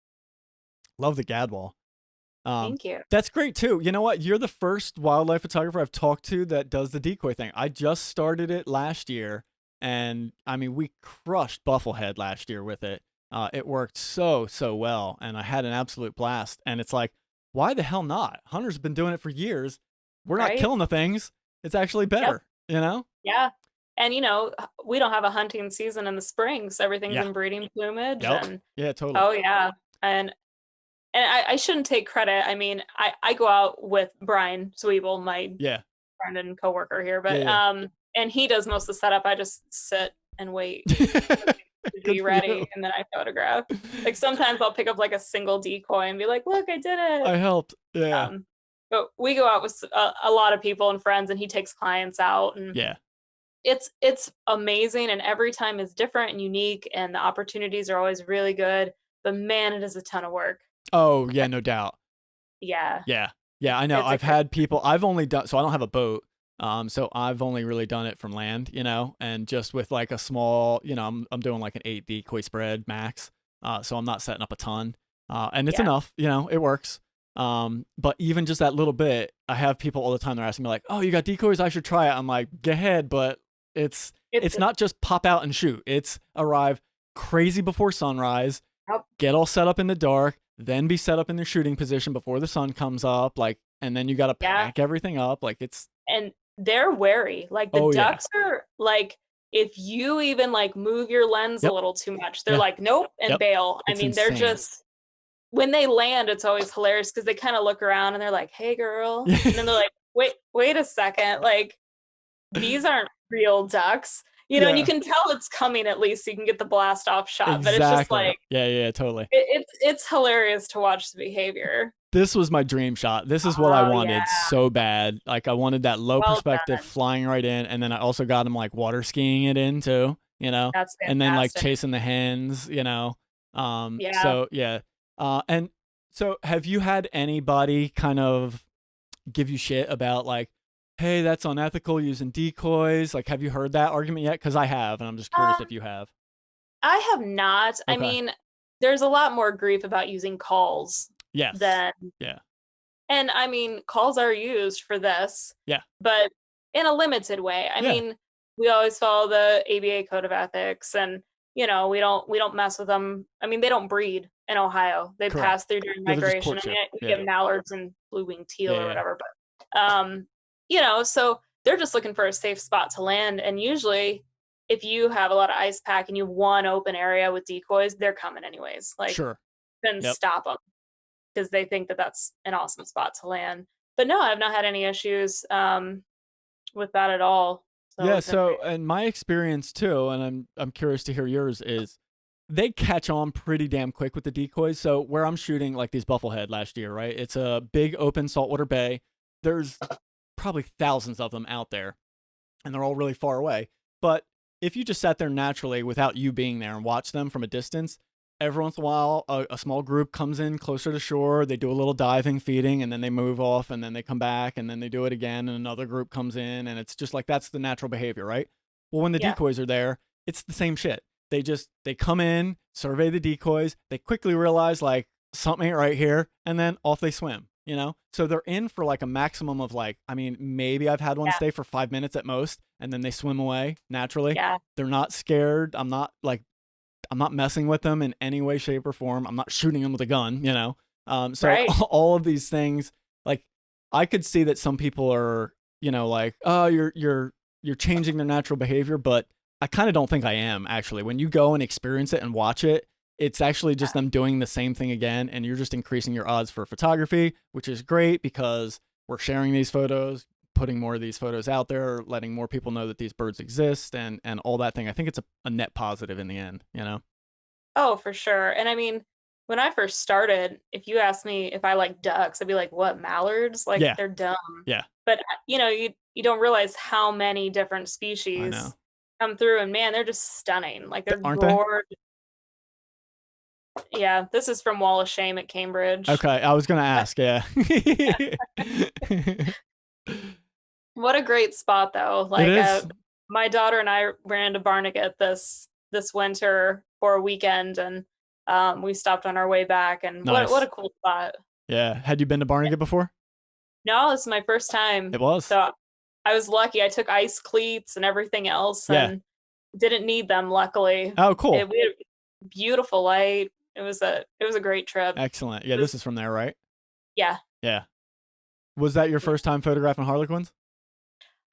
Love the gadwall. thank you. That's great too. You know what? You're the first wildlife photographer I've talked to that does the decoy thing. I just started it last year, and I mean, we crushed Bufflehead last year with it. It worked so well, and I had an absolute blast. And it's like, why the hell not? Hunters have been doing it for years. We're not Right? killing the things. It's actually Yep. better. You know? Yeah. And we don't have a hunting season in the spring, so everything's Yeah. in breeding plumage. Yep. And Yeah. Totally. oh yeah. And I shouldn't take credit. I mean, I go out with Brian Sweeble, my Yeah. friend and coworker here, but Yeah. and he does most of the setup. I just sit and wait Yeah. to Good be for ready, you. and then I photograph. Like, sometimes I'll pick up like a single decoy and be like, "Look, I did I it." helped. Yeah. But we go out with a lot of people and friends, and he takes clients out, and Yeah. it's amazing, and every time is different and unique, and the opportunities are always really good. But man, it is a ton of work. Oh yeah, no doubt. Yeah, Yeah. Yeah, I know. it's a I've had people, I've only done, so I don't have a boat. So I've only really done it from land, and just with like a small, I'm doing like an 8 decoy spread max. So I'm not setting up a ton. And it's yeah. enough, it works. But even just that little bit, I have people all the time, they're asking me like, "Oh, you got decoys? I should try it." I'm like, "Go ahead," but it's It's not just pop out and shoot. It's arrive crazy before sunrise, Yep. get all set up in the dark, then be set up in their shooting position before the sun comes up, like, and then you got to Yeah, pack everything up. Like, it's, and they're wary. Like, the oh yeah, ducks are like, if you even like move your lens a yep, little too much, they're yeah, like, "Nope," and yep, bail. I it's mean, they're insane. just when they land, it's always hilarious because they kind of look around and they're like, "Hey, girl," and then they're like, "Wait a second, like these aren't real ducks." And you Yeah, can tell it's coming at least, so you can get the blast off shot. But it's just exactly. like Yeah, yeah, totally. it's hilarious to watch the behavior. This was my dream shot. This is what I Oh yeah, wanted so bad. Like, I wanted that low well perspective done. flying right in, and then I also got him like water skiing it in too, That's and then like fantastic. chasing the hens, Yeah. So yeah. And so have you had anybody kind of give you shit about like, hey, that's unethical using decoys? Like, have you heard that argument yet? Because I have, and I'm just curious if Um, you have. I have not. I Okay. mean, there's a lot more grief about using calls Yes. than, Yeah. and I mean, calls are used for this, Yeah. but in a limited way. I Yeah. mean, we always follow the ABA code of ethics, and we don't mess with them. I mean, they don't breed in Ohio. They Correct. pass through during Yeah, they're just migration. I courtship. mean, we Yeah. get mallards and blue-winged teal Yeah. or Yeah. whatever, but so they're just looking for a safe spot to land. And usually, if you have a lot of ice pack and you have one open area with decoys, they're coming anyways. Like, Sure. then Yep. stop them because they think that that's an awesome spot to land. But no, I've not had any issues with that at all. So Yeah, it's been so great. and my experience too, and I'm curious to hear yours, is they catch on pretty damn quick with the decoys. So where I'm shooting like these Bufflehead last year, right? It's a big open saltwater bay. There's probably thousands of them out there, and they're all really far away. But if you just sat there naturally without you being there and watch them from a distance, every once in a while a small group comes in closer to shore, they do a little diving, feeding, and then they move off, and then they come back, and then they do it again, and another group comes in, and it's just like that's the natural behavior, right? Well, when the Yeah. decoys are there, it's the same shit. They come in, survey the decoys, they quickly realize like something ain't right here, and then off they swim. So they're in for like a maximum of like, I mean, maybe I've had one Yeah. stay for 5 minutes at most, and then they swim away naturally. Yeah. They're not scared. I'm not like, I'm not messing with them in any way, shape, or form. I'm not shooting them with a gun, you know. So Right. all of these things, like I could see that some people are, you know, like, oh, you're changing their natural behavior, but I kind of don't think I am actually. When you go and experience it and watch it, it's actually just them doing the same thing again, and you're just increasing your odds for photography, which is great because we're sharing these photos, putting more of these photos out there, letting more people know that these birds exist, and all that thing. I think it's a net positive in the end, you know? Oh, for sure. And I mean, when I first started, if you asked me if I like ducks, I'd be like, "What, mallards? Like Yeah, they're dumb." yeah, But you don't realize how many different I species know. come through, and man, they're just stunning. Like they're Aren't they? gorgeous. Yeah, this is from Wall of Shame at Cambridge. Okay, I was gonna ask. Yeah, What a great spot though. it Like is my daughter and I ran to Barnegat this winter for a weekend, and we stopped on our way back, and what nice. a cool spot. Yeah, had you been to Barnegat before? No, this is my first time. It was. So I was lucky. I took ice cleats and everything else Yeah. and didn't need them, luckily. Oh, cool. We had beautiful light. It was a great trip. Excellent. Yeah, It this was is from there, right? yeah. Yeah. Was that your Yeah. first time photographing Harlequins?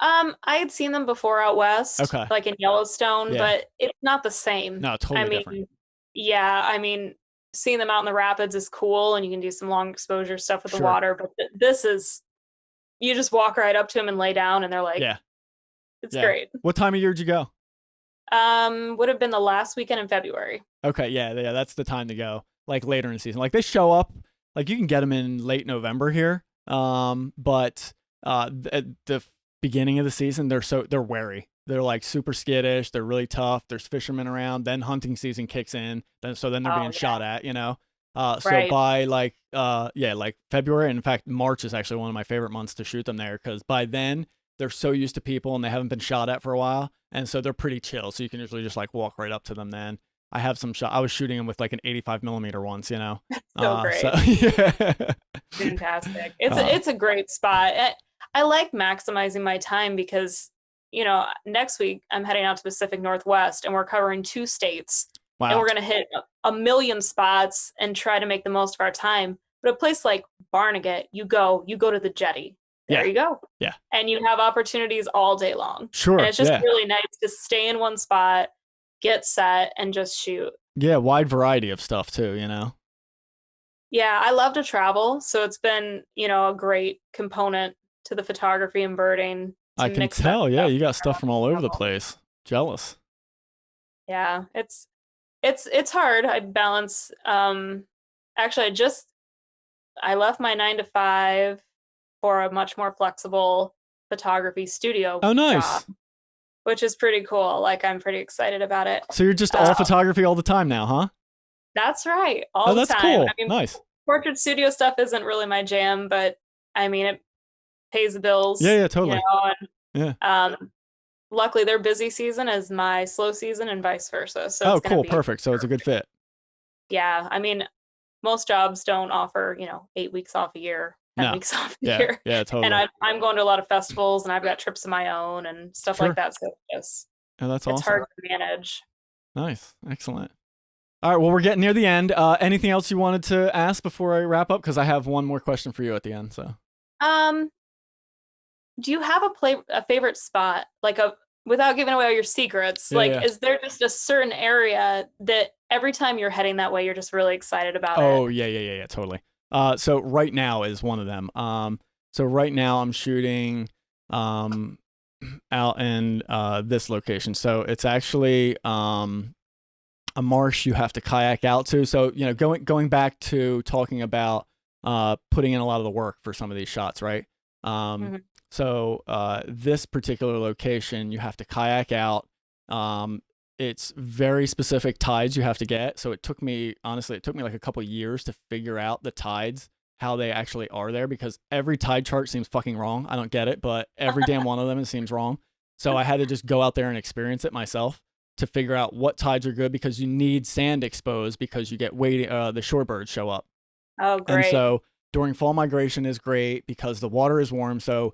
I had seen them before out west, Okay. like in Yellowstone, Yeah. but it's not the same. No, I totally different. mean, yeah, I mean, seeing them out in the rapids is cool and you can do some long exposure stuff with the Sure. water, but this is you just walk right up to them and lay down and they're like, Yeah. it's Yeah. great. What time of year did you go? Would have been the last weekend in February. Okay. Yeah. Yeah. That's the time to go. Like later in the season. Like they show up. Like you can get them in late November here. But at the beginning of the season, they're wary. They're like super skittish. They're really tough. There's fishermen around. Then hunting season kicks in. Then they're Oh being yeah, shot at. You know. So right. by like February, and in fact March is actually one of my favorite months to shoot them there because by then they're so used to people and they haven't been shot at for a while, and so they're pretty chill. So you can usually just like walk right up to them. Then I have some shot. I was shooting them with like an 85 millimeter once, you know. So So great. yeah. Fantastic. It's uh, it's a great spot. I like maximizing my time because, next week I'm heading out to Pacific Northwest and we're covering 2 states and wow. we're going to hit a million spots and try to make the most of our time. But a place like Barnegat, you go to the jetty. There Yeah. you go. Yeah. And you have opportunities all day long. And Sure. it's just Yeah. really nice to stay in one spot, get set, and just shoot. Yeah. Wide variety of stuff too. You know. Yeah, I love to travel, so it's been, a great component to the photography and birding I to can mix that tell. Yeah, stuff you got stuff from all over the travel. place. Jealous. Yeah, it's hard. I balance actually I left my 9 to 5 for a much more flexible photography studio Oh, job, nice. which is pretty cool. Like I'm pretty excited about it. So you're just Uh, all photography all the time now, huh? that's right, Oh, all the that's time. I cool. mean, Nice. portrait studio stuff isn't really my jam, but I mean it pays the Yeah. bills, Yeah. Totally. Yeah. luckily their busy season is my slow season and vice versa. So Oh, it's going to cool. be, Perfect. So it's a good fit. yeah. I mean, most jobs don't offer, 8 weeks off a year, 10 No. weeks off a Yeah. year. Yeah. And Totally. I'm going to a lot of festivals and I've got trips of my own and stuff like Sure. that. So Oh, that's it's awesome. hard to manage. Nice. Excellent. All right. Well, we're getting near the end. Anything else you wanted to ask before I wrap up? Because I have one more question for you at the end. So. Um, do you have a favorite spot? Without giving away all your secrets, Yeah. Yeah. is there just a certain area that every time you're heading that way, you're just really excited about it? Oh, yeah. Yeah. Yeah. Yeah. Totally. So right now is one of them. So right now I'm shooting, out in this location. So it's actually a marsh you have to kayak out to. So going back to talking about putting in a lot of the work for some of these shots, right? Mhm. So this particular location you have to kayak out. It's very specific tides you have to get. So it took me like a couple years to figure out the tides, how they actually are there, because every tide chart seems fucking wrong. I don't get it, but every damn one of them, it seems wrong. So I had to just go out there and experience it myself to figure out what tides are good, because you need sand exposed because you get waiting. The shorebirds show up, Oh, and great. so during fall migration is great because the water is warm. So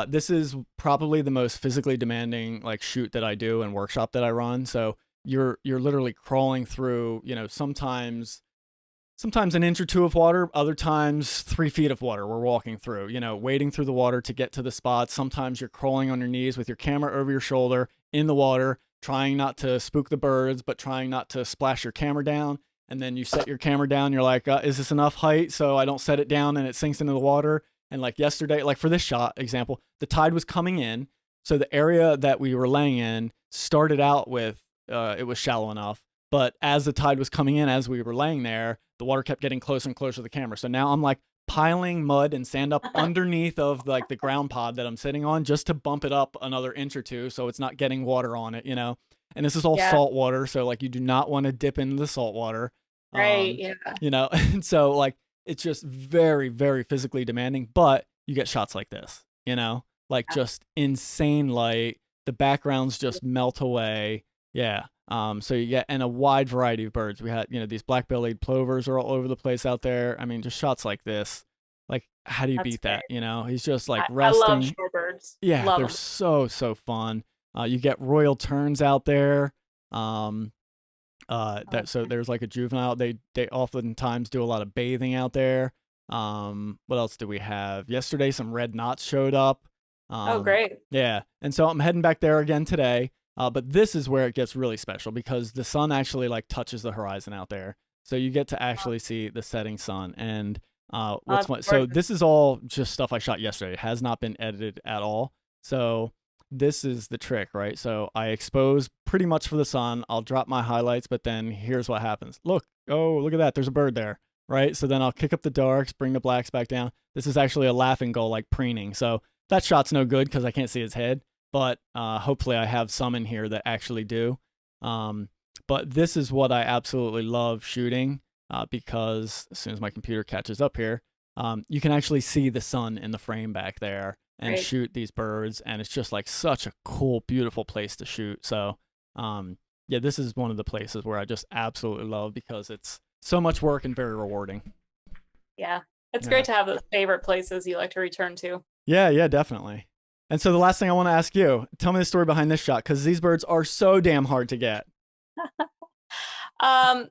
this is probably the most physically demanding like shoot that I do and workshop that I run. So you're literally crawling through, sometimes an inch or two of water, other times 3 feet of water we're walking through, wading through the water to get to the spots. Sometimes you're crawling on your knees with your camera over your shoulder in the water, trying not to spook the birds, but trying not to splash your camera down. And then you set your camera down. You're like, is this enough height so I don't set it down and it sinks into the water? And like yesterday, like for this shot example, the tide was coming in. So the area that we were laying in started out with, it was shallow enough. But as the tide was coming in, as we were laying there, the water kept getting closer and closer to the camera. So now I'm like piling mud and sand up underneath of like the ground pod that I'm sitting on just to bump it up another inch or two so it's not getting water on it, And this is all salt water, so like you do not want to dip into the salt water. Right, yeah. And so like it's just very, very physically demanding, but you get shots like this, like just insane light. The backgrounds just melt away. Yeah. So you get, and a wide variety of birds. We had, these black-bellied plovers are all over the place out there. I mean, just shots like this. Like, how do you beat that? He's just like resting. I love shorebirds. Yeah, love they're them. so fun. You get royal terns out there. So there's like a juvenile. They oftentimes do a lot of bathing out there. What else do we have? Yesterday, some red knots showed up. Oh, great. Yeah, and so I'm heading back there again today. But this is where it gets really special because the sun actually like touches the horizon out there. So you get to actually see the setting sun. And what's fun, so this is all just stuff I shot yesterday. It has not been edited at all. So this is the trick, right? So I expose pretty much for the sun. I'll drop my highlights, but then here's what happens. Look at that. There's a bird there, right? So then I'll kick up the darks, bring the blacks back down. This is actually a laughing gull, like preening. So that shot's no good because I can't see his head. But hopefully I have some in here that actually do. But this is what I absolutely love shooting because as soon as my computer catches up here, you can actually see the sun in the frame back there and shoot these birds. And it's just like such a cool, beautiful place to shoot. So yeah, this is one of the places where I just absolutely love because it's so much work and very rewarding. Yeah, it's great to have those favorite places you like to return to. Yeah, definitely. And so the last thing I want to ask you, tell me the story behind this shot because these birds are so damn hard to get.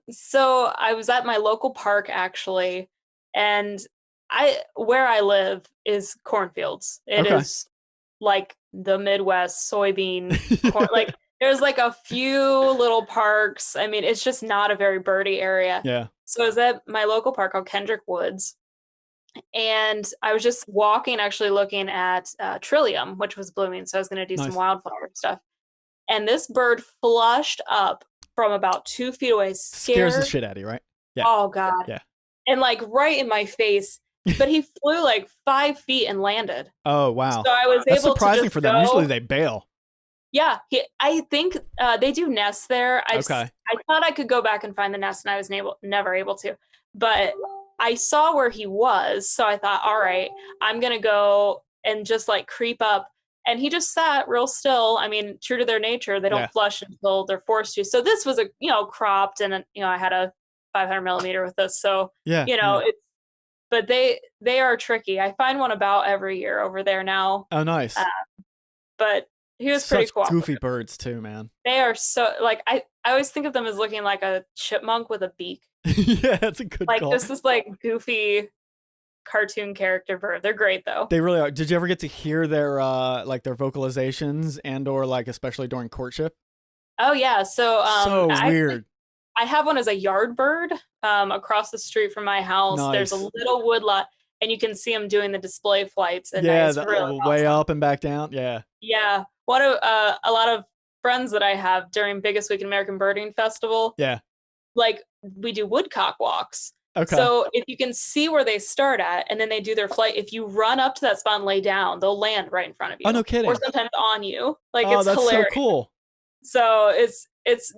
So I was at my local park actually, and where I live is cornfields. It is like the Midwest soybean corn. Like there's like a few little parks. I mean, it's just not a very birdy area. Yeah. So I was at my local park called Kendrick Woods. And I was just walking, actually looking at Trillium, which was blooming. So I was going to do some wildflower stuff. And this bird flushed up from about 2 feet away. Scares the shit out of you, right? Yeah. Oh, God. Yeah. And like right in my face. But he flew like 5 feet and landed. Oh, wow. So I was That's able surprising to for them. Usually they bail. Yeah. I think they do nests there. I thought I could go back and find the nest, and I was never able to. But I saw where he was, so I thought, all right, I'm going to go and just like creep up. And he just sat real still. I mean, true to their nature, they don't flush until they're forced to. So this was cropped, and I had a 500 millimeter with this. So, but they are tricky. I find one about every year over there now. Oh, nice. But he was pretty cool. Goofy birds too, man. They are so like, I always think of them as looking like a chipmunk with a beak. Yeah, that's a good call. Just this like goofy cartoon character bird. They're great though. They really are. Did you ever get to hear their their vocalizations and or like especially during courtship? Oh yeah. So weird. I have one as a yard bird across the street from my house. Nice. There's a little woodlot, and you can see them doing the display flights. And really way up and back down. Yeah. Yeah. One of a lot of friends that I have during Biggest Week in American Birding Festival. Yeah. Like we do woodcock walks. Okay. So if you can see where they start at and then they do their flight, if you run up to that spot and lay down, they'll land right in front of you. Oh, no kidding. Or sometimes on you. Like it's that's hilarious. So cool. So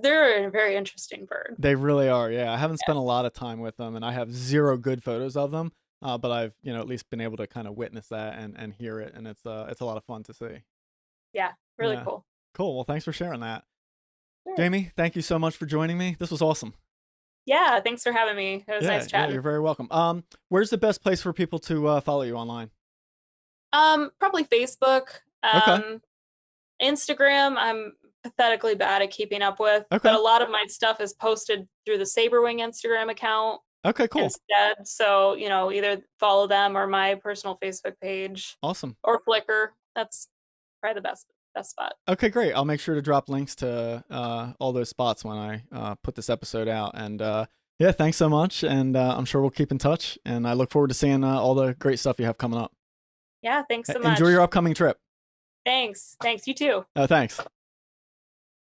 they're a very interesting bird. They really are. Yeah. I haven't spent a lot of time with them and I have zero good photos of them. But I've, at least been able to kind of witness that and hear it. And it's a lot of fun to see. Yeah. Really cool. Cool. Well, thanks for sharing that. Sure. Jamie, thank you so much for joining me. This was awesome. Yeah, thanks for having me. It was nice chatting. Yeah, you're very welcome. Where's the best place for people to follow you online? Probably Facebook. Instagram. I'm pathetically bad at keeping up with. But Okay. a lot of my stuff is posted through the Saberwing Instagram account Okay, cool. instead. So, either follow them or my personal Facebook page Awesome. or Flickr. That's probably the best spot. Okay, great. I'll make sure to drop links to all those spots when I put this episode out. And yeah, thanks so much. And I'm sure we'll keep in touch. And I look forward to seeing all the great stuff you have coming up. Yeah, thanks so much. Enjoy your upcoming trip. Thanks. You too. Thanks.